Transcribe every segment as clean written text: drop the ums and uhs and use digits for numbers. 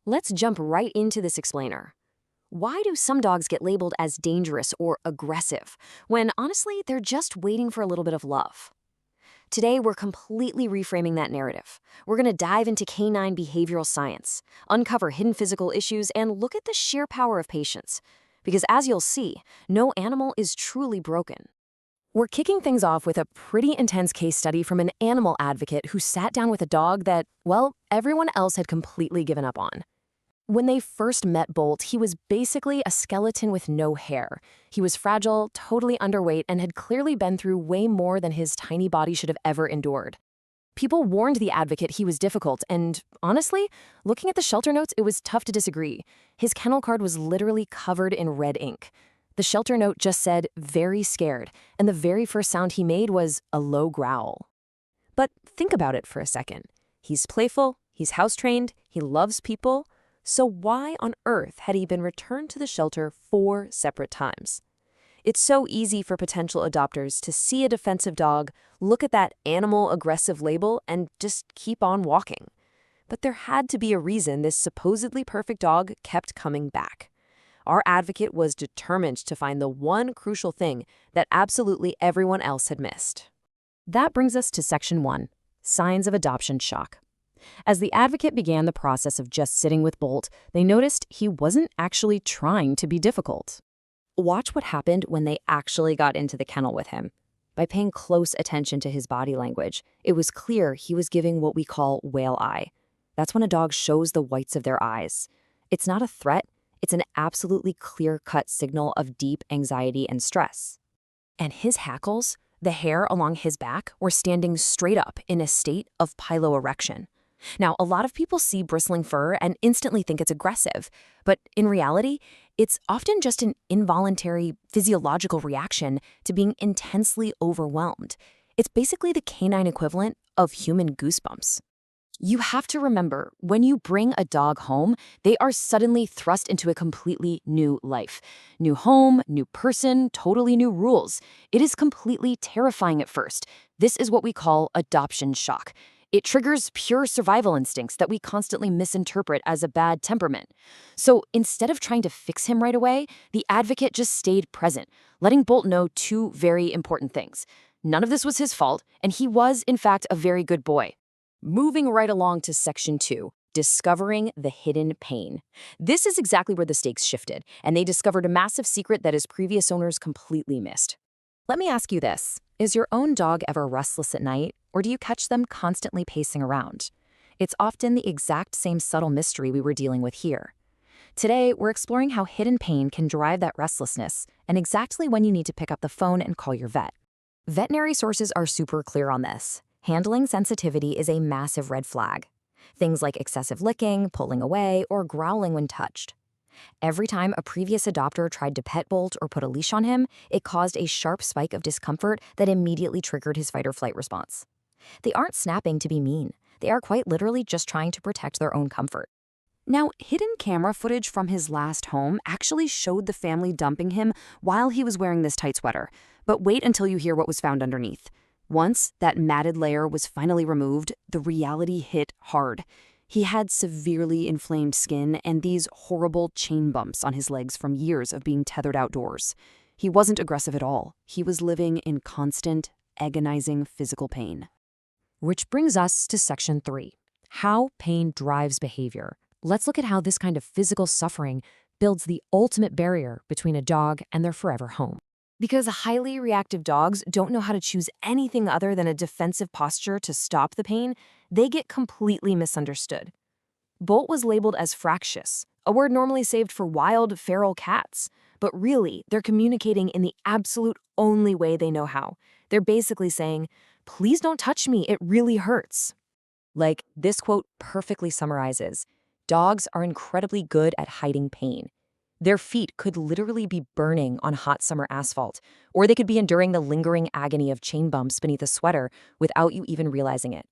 Let's jump right into this explainer. Why do some dogs get labeled as dangerous or aggressive when honestly they're just waiting for a little bit of love? Today, we're completely reframing that narrative. We're going to dive into canine behavioral science, uncover hidden physical issues, and look at the sheer power of patience. Because as you'll see, no animal is truly broken. We're kicking things off with a pretty intense case study from an animal advocate who sat down with a dog that, well, everyone else had completely given up on. When they first met Bolt, he was basically a skeleton with no hair. He was fragile, totally underweight, and had clearly been through way more than his tiny body should have ever endured. People warned the advocate he was difficult, and honestly, looking at the shelter notes, it was tough to disagree. His kennel card was literally covered in red ink. The shelter note just said, "very scared," and the very first sound he made was a low growl. But think about it for a second. He's playful, he's house-trained, he loves people. So why on earth had he been returned to the shelter 4 separate times? It's so easy for potential adopters to see a defensive dog, look at that animal aggressive label, and just keep on walking. But there had to be a reason this supposedly perfect dog kept coming back. Our advocate was determined to find the one crucial thing that absolutely everyone else had missed. That brings us to Section 1, Signs of Adoption Shock. As the advocate began the process of just sitting with Bolt, they noticed he wasn't actually trying to be difficult. Watch what happened when they actually got into the kennel with him. By paying close attention to his body language, it was clear he was giving what we call whale eye. That's when a dog shows the whites of their eyes. It's not a threat, it's an absolutely clear-cut signal of deep anxiety and stress. And his hackles, the hair along his back, were standing straight up in a state of piloerection. Now, a lot of people see bristling fur and instantly think it's aggressive, but in reality, it's often just an involuntary physiological reaction to being intensely overwhelmed. It's basically the canine equivalent of human goosebumps. You have to remember, when you bring a dog home, they are suddenly thrust into a completely new life. New home, new person, totally new rules. It is completely terrifying at first. This is what we call adoption shock. It triggers pure survival instincts that we constantly misinterpret as a bad temperament. So instead of trying to fix him right away, the advocate just stayed present, letting Bolt know 2 very important things. None of this was his fault, and he was, in fact, a very good boy. Moving right along to Section 2, Discovering the Hidden Pain. This is exactly where the stakes shifted, and they discovered a massive secret that his previous owners completely missed. Let me ask you this. Is your own dog ever restless at night, or do you catch them constantly pacing around? It's often the exact same subtle mystery we were dealing with here. Today, we're exploring how hidden pain can drive that restlessness and exactly when you need to pick up the phone and call your vet. Veterinary sources are super clear on this. Handling sensitivity is a massive red flag. Things like excessive licking, pulling away, or growling when touched. Every time a previous adopter tried to pet Bolt or put a leash on him, it caused a sharp spike of discomfort that immediately triggered his fight or flight response. They aren't snapping to be mean. They are quite literally just trying to protect their own comfort. Now, hidden camera footage from his last home actually showed the family dumping him while he was wearing this tight sweater. But wait until you hear what was found underneath. Once that matted layer was finally removed, the reality hit hard. He had severely inflamed skin and these horrible chain bumps on his legs from years of being tethered outdoors. He wasn't aggressive at all. He was living in constant, agonizing physical pain. Which brings us to Section 3, How Pain Drives Behavior. Let's look at how this kind of physical suffering builds the ultimate barrier between a dog and their forever home. Because highly reactive dogs don't know how to choose anything other than a defensive posture to stop the pain, they get completely misunderstood. Bolt was labeled as fractious, a word normally saved for wild, feral cats. But really, they're communicating in the absolute only way they know how. They're basically saying, "Please don't touch me, it really hurts." Like, this quote perfectly summarizes, dogs are incredibly good at hiding pain. Their feet could literally be burning on hot summer asphalt, or they could be enduring the lingering agony of chain bumps beneath a sweater without you even realizing it.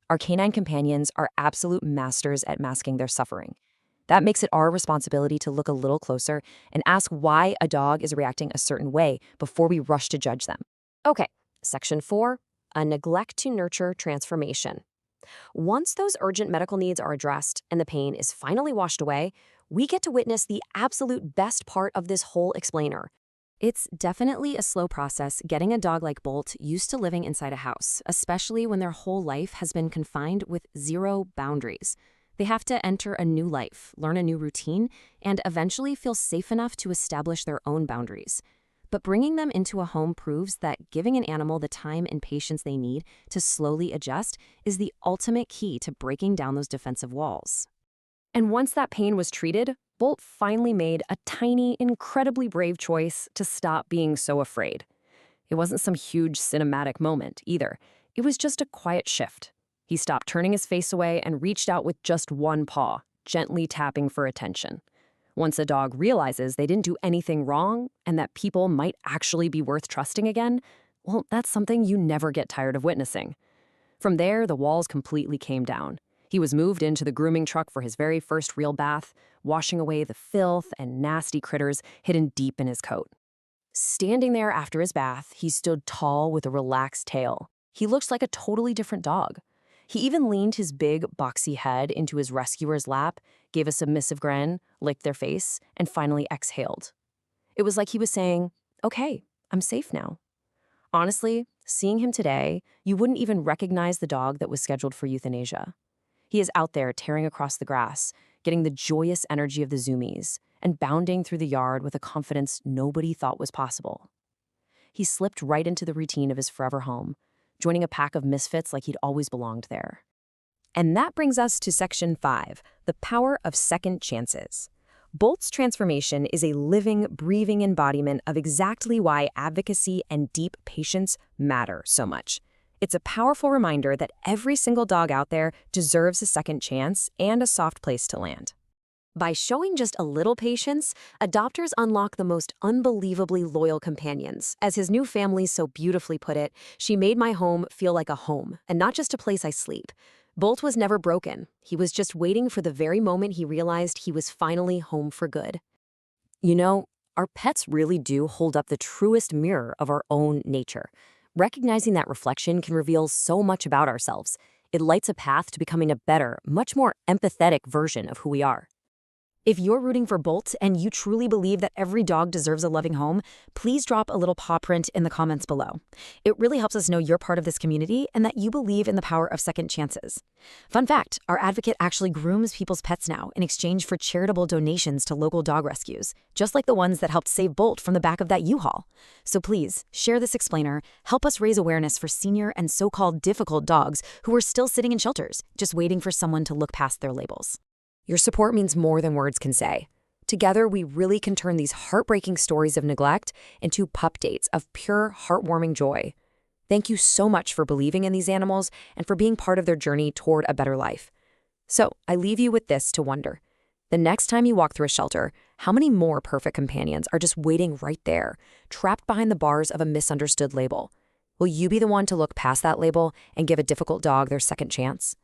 Our canine companions are absolute masters at masking their suffering. That makes it our responsibility to look a little closer and ask why a dog is reacting a certain way before we rush to judge them. Okay, Section 4, A Neglect to Nurture Transformation. Once those urgent medical needs are addressed and the pain is finally washed away, we get to witness the absolute best part of this whole explainer. It's definitely a slow process getting a dog like Bolt used to living inside a house, especially when their whole life has been confined with zero boundaries. They have to enter a new life, learn a new routine, and eventually feel safe enough to establish their own boundaries. But bringing them into a home proves that giving an animal the time and patience they need to slowly adjust is the ultimate key to breaking down those defensive walls. And once that pain was treated, Bolt finally made a tiny, incredibly brave choice to stop being so afraid. It wasn't some huge cinematic moment either. It was just a quiet shift. He stopped turning his face away and reached out with just one paw, gently tapping for attention. Once a dog realizes they didn't do anything wrong and that people might actually be worth trusting again, well, that's something you never get tired of witnessing. From there, the walls completely came down. He was moved into the grooming truck for his very first real bath, washing away the filth and nasty critters hidden deep in his coat. Standing there after his bath, he stood tall with a relaxed tail. He looked like a totally different dog. He even leaned his big, boxy head into his rescuer's lap, gave a submissive grin, licked their face, and finally exhaled. It was like he was saying, "Okay, I'm safe now." Honestly, seeing him today, you wouldn't even recognize the dog that was scheduled for euthanasia. He is out there tearing across the grass, getting the joyous energy of the zoomies, and bounding through the yard with a confidence nobody thought was possible. He slipped right into the routine of his forever home, joining a pack of misfits like he'd always belonged there. And that brings us to Section 5, the power of second chances. Bolt's transformation is a living, breathing embodiment of exactly why advocacy and deep patience matter so much. It's a powerful reminder that every single dog out there deserves a second chance and a soft place to land. By showing just a little patience, adopters unlock the most unbelievably loyal companions. As his new family so beautifully put it, "She made my home feel like a home, and not just a place I sleep." Bolt was never broken. He was just waiting for the very moment he realized he was finally home for good. You know, our pets really do hold up the truest mirror of our own nature. Recognizing that reflection can reveal so much about ourselves. It lights a path to becoming a better, much more empathetic version of who we are. If you're rooting for Bolt and you truly believe that every dog deserves a loving home, please drop a little paw print in the comments below. It really helps us know you're part of this community and that you believe in the power of second chances. Fun fact, our advocate actually grooms people's pets now in exchange for charitable donations to local dog rescues, just like the ones that helped save Bolt from the back of that U-Haul. So please, share this explainer, help us raise awareness for senior and so-called difficult dogs who are still sitting in shelters, just waiting for someone to look past their labels. Your support means more than words can say. Together, we really can turn these heartbreaking stories of neglect into pup dates of pure, heartwarming joy. Thank you so much for believing in these animals and for being part of their journey toward a better life. So, I leave you with this to wonder. The next time you walk through a shelter, how many more perfect companions are just waiting right there, trapped behind the bars of a misunderstood label? Will you be the one to look past that label and give a difficult dog their second chance?